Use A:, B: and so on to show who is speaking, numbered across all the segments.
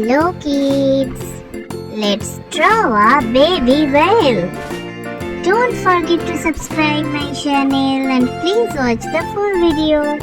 A: Hello kids, let's draw a baby whale. Don't forget to subscribe my channel and please watch the full video.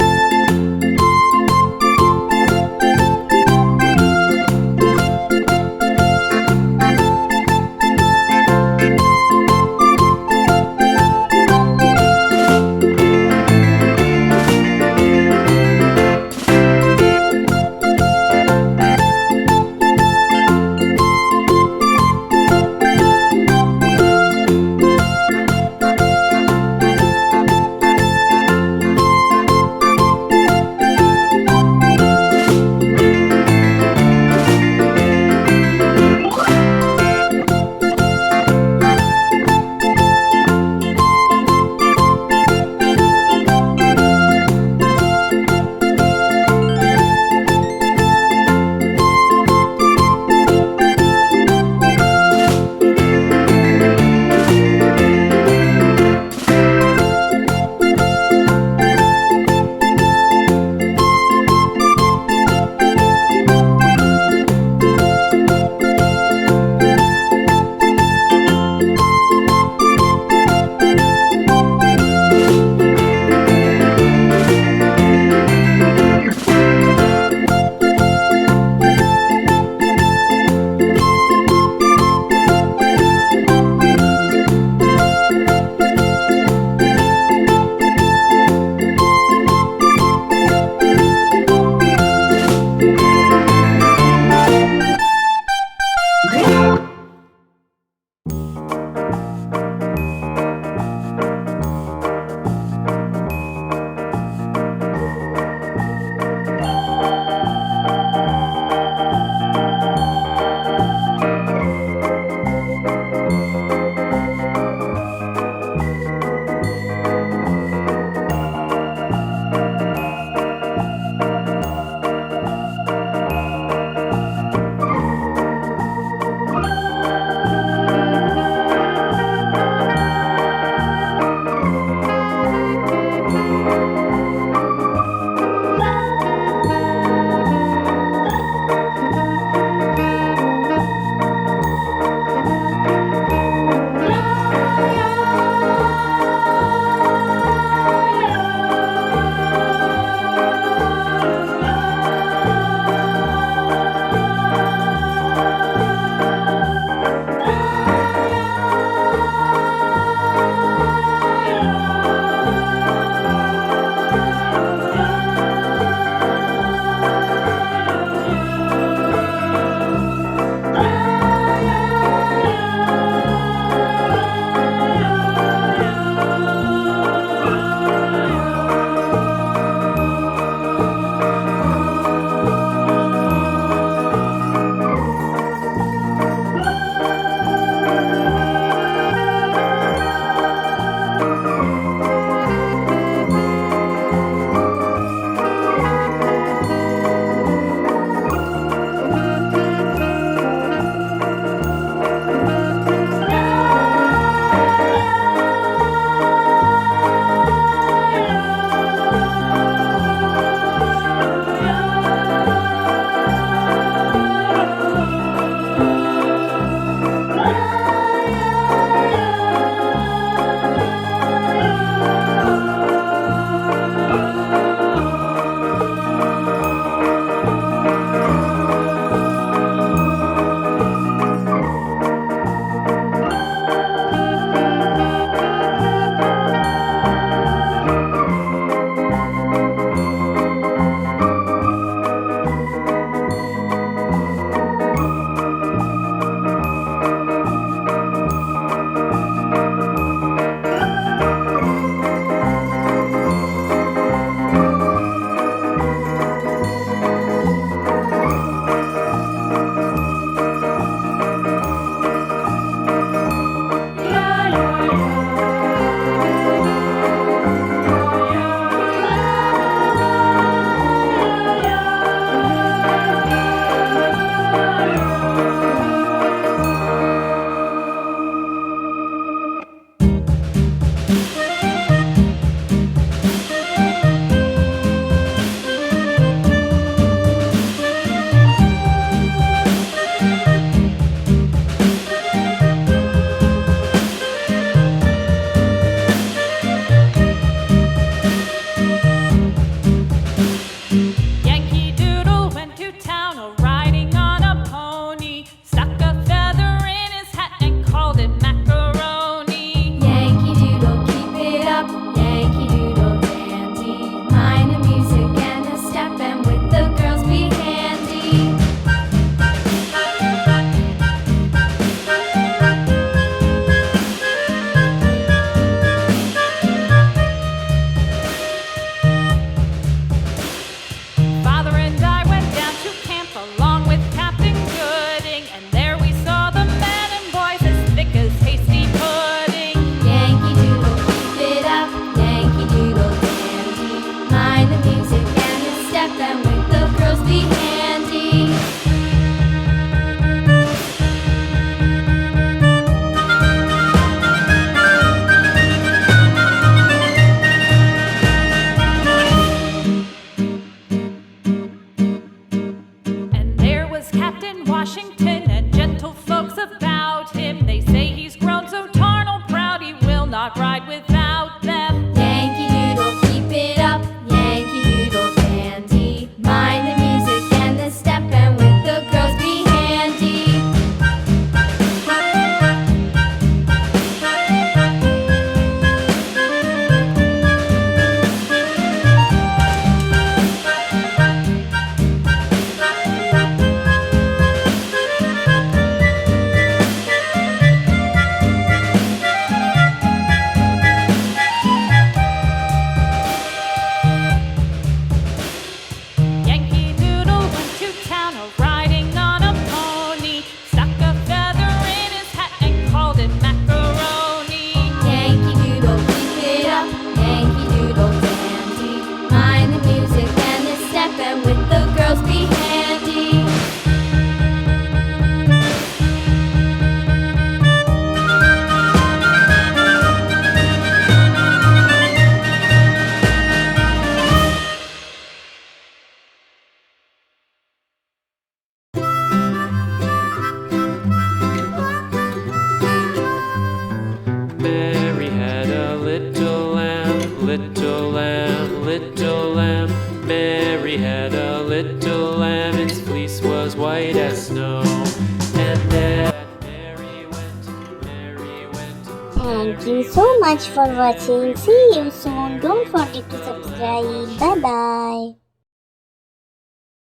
B: ride without them.
C: Yankee Doodle, keep it up, Yankee Doodle dandy. Mind the music and the step, and with the girls be handy.
B: Yankee Doodle went to town riding on a pony, stuck a feather in his hat and called it macaroni.
C: Yankee Doodle, keep it up, Yankee Doodle dandy. Mind the music and the step, and with the girls be handy.
D: Mary had a little lamb, little lamb, little lamb. Mary had a little lamb, its fleece was white as snow. And then Mary went, Mary went.
A: Thank you so much for watching. See you soon. Don't forget to subscribe. Bye bye.